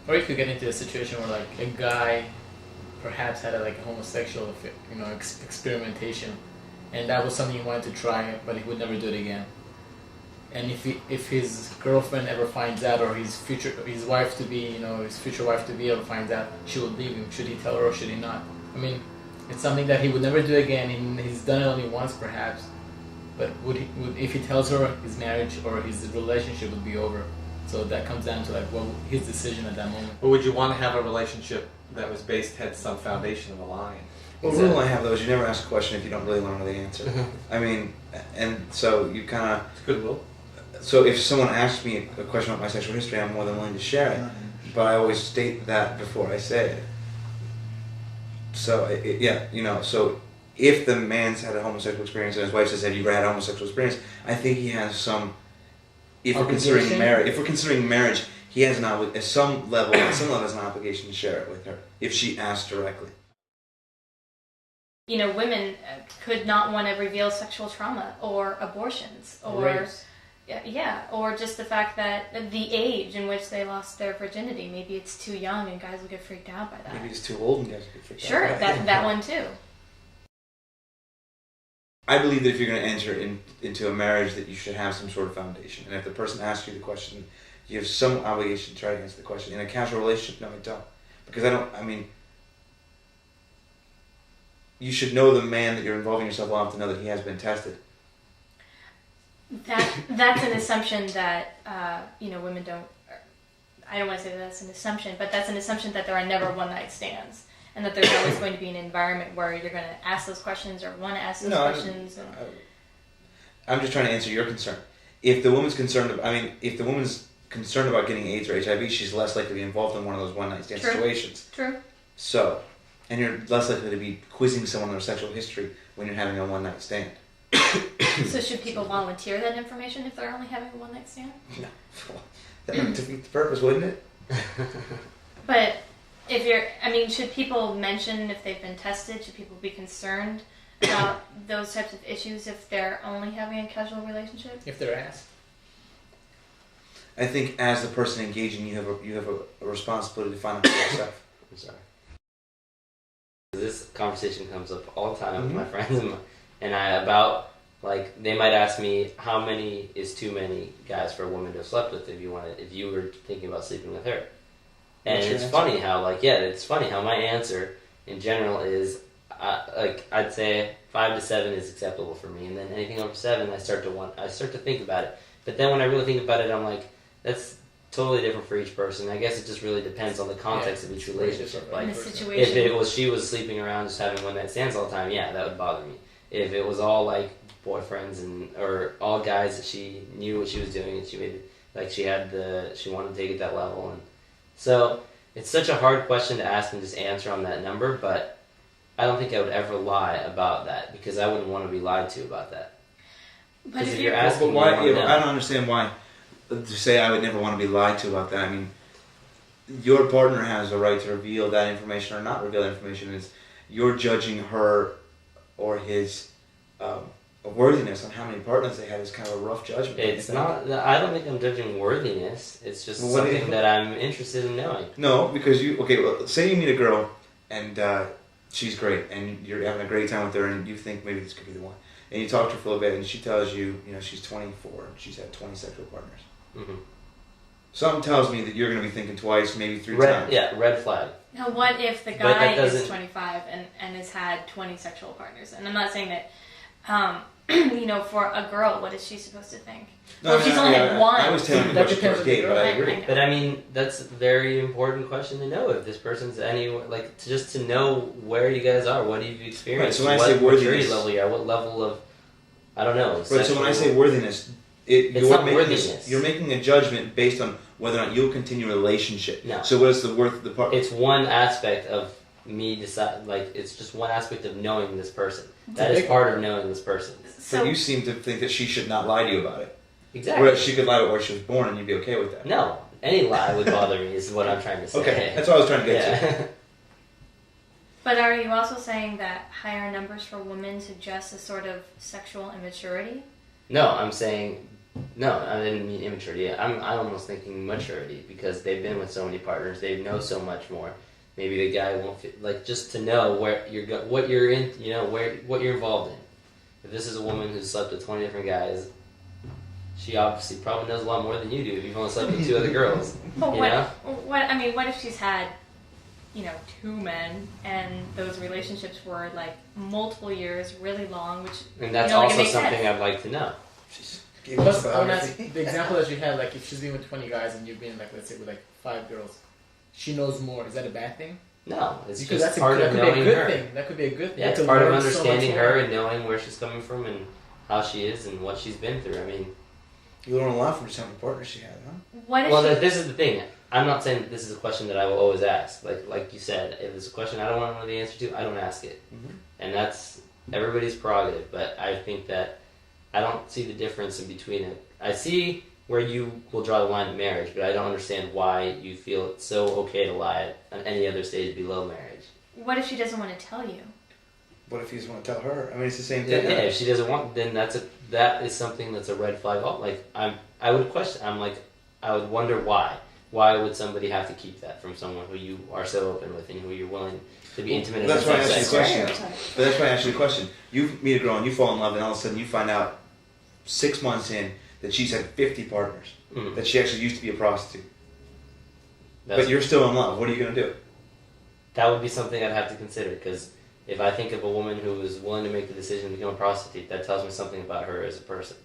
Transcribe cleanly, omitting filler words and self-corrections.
Or you could get into a situation where like a guy perhaps had a like a homosexual experimentation, and that was something he wanted to try, but he would never do it again. And if his girlfriend ever finds out, or his wife to be, his future wife to be ever finds out, she would leave him. Should he tell her or should he not? I mean, it's something that he would never do again. He's done it only once, perhaps. But would if he tells her, his marriage or his relationship would be over? So that comes down to like what his decision at that moment. Or would you want to have a relationship that was had some foundation of a lie? Well, the rule I have though is you never ask a question if you don't really want to know the answer. I mean, and so you kind of. It's a good rule. So if someone asks me a question about my sexual history, I'm more than willing to share it. But I always state that before I say it. So, so if the man's had a homosexual experience and his wife says, have you ever had a homosexual experience? I think he has some, if we're considering marriage, he has at some level has an obligation to share it with her if she asks directly. Women could not want to reveal sexual trauma or abortions or rapes. Yeah, or just the fact that the age in which they lost their virginity, maybe it's too young and guys will get freaked out by that. Maybe it's too old and guys will get freaked out. Sure, that one too. I believe that if you're going to enter into a marriage, that you should have some sort of foundation. And if the person asks you the question, you have some obligation to try to answer the question. In a casual relationship, no, I don't. Because you should know the man that you're involving yourself well enough to know that he has been tested. That's an assumption that women don't. I don't want to say that that's an assumption, but that's an assumption that there are never one-night stands, and that there's always going to be an environment where you're going to ask those questions or want to ask those questions. I'm just trying to answer your concern. If the woman's concerned about getting AIDS or HIV, she's less likely to be involved in one of those one-night stand situations. True. So, and you're less likely to be quizzing someone on their sexual history when you're having a one-night stand. So should people volunteer that information if they're only having a one-night stand? No. That would defeat the purpose, wouldn't it? But should people mention if they've been tested? Should people be concerned about those types of issues if they're only having a casual relationship? If they're asked. I think as the person engaging, you have a responsibility to find out for yourself. I'm sorry. This conversation comes up all the time with my friends and I about, like, they might ask me how many is too many guys for a woman to have slept with if you were thinking about sleeping with her. And it's funny how my answer in general is, I'd say 5 to 7 is acceptable for me, and then anything over 7, I start to think about it. But then when I really think about it, I'm like, that's totally different for each person. I guess it just really depends on the context of each relationship. Like, the situation. If she was sleeping around just having one night stands all the time, yeah, that would bother me. If it was all like boyfriends or all guys that she knew what she was doing and she wanted to take it that level, and so it's such a hard question to ask and just answer on that number. But I don't think I would ever lie about that because I wouldn't want to be lied to about that. But if you're asking, why? I don't understand why. To say I would never want to be lied to about that. I mean, your partner has a right to reveal that information or not reveal that information. You're judging her or his worthiness on how many partners they had is kind of a rough judgment. It's not. I don't think I'm judging worthiness. It's just something that I'm interested in knowing. No, because say you meet a girl and she's great and you're having a great time with her and you think maybe this could be the one. And you talk to her for a little bit and she tells you, she's 24 and she's had 20 sexual partners. Mm-hmm. Something tells me that you're going to be thinking twice, maybe 3 times. Yeah, red flag. Now, what if the guy is 25 and has had 20 sexual partners? And I'm not saying that, for a girl, what is she supposed to think? Well, she's only had one. I was telling you about your first date, but I agree. But I mean, that's a very important question to know if this person's just to know where you guys are, what you've experienced, right, so when I say worthiness, maturity level you are, what level of, I don't know. Right, so when I say worthiness, you're making a judgment based on whether or not you'll continue a relationship. No. So what is the worth of the part? It's one aspect of me decide. It's just one aspect of knowing this person. That is part of knowing this person. So you seem to think that she should not lie to you about it. Exactly. Whereas she could lie about where she was born, and you'd be okay with that. No, any lie would bother me. Is what I'm trying to say. Okay, that's what I was trying to get to. But are you also saying that higher numbers for women suggest a sort of sexual immaturity? No, I'm saying No, I didn't mean immaturity. I'm almost thinking maturity because they've been with so many partners. They know so much more. Maybe the guy won't fit, like just to know where what you're in, what you're involved in. If this is a woman who's slept with 20 different guys, she obviously probably knows a lot more than you do. If you've only slept with 2 other girls, But you know? what if she's had, 2 men, and those relationships were like multiple years, really long, which And that's like, it also makes something sense. I'd like to know. She's giving us Plus, I want to biography. ask, the example that you had, like if she's been with 20 guys and you've been like, let's say, with like 5 girls, she knows more. Is that a bad thing? No, it's Because just that's part that of could be a knowing good her. thing. That could be a good thing. Yeah, You it's could part of learn so much understanding more. her and knowing where she's coming from and how she is and what she's been through. I mean, You learn a lot from just having a partner she had, huh? What if well, she, this is the thing. I'm not saying that this is a question that I will always ask. Like you said, if it's a question I don't want to know the answer to, I don't ask it. Mhm. And that's everybody's prerogative. But I think that I don't see the difference in between it. I see where you will draw the line at marriage, but I don't understand why you feel it's so okay to lie at any other stage below marriage. what if she doesn't want to tell you? What if you just want to tell her? I mean, it's the same Yeah, thing. if she doesn't want, then that is something that's a red flag. Oh, like I would question. I would wonder why. Why would somebody have to keep that from someone who you are so open with and who you're willing to be intimate Well, that's enough why I to asked you have a sex question. with? But that's why I asked you a question. You meet a girl and you fall in love, and all of a sudden you find out 6 months in that she's had 50 partners. Mhm. That she actually used to be a prostitute. That's- But you're still in love. What are you going to do? That would be something I'd have to consider because if I think of a woman who is willing to make the decision to become a prostitute, that tells me something about her as a person.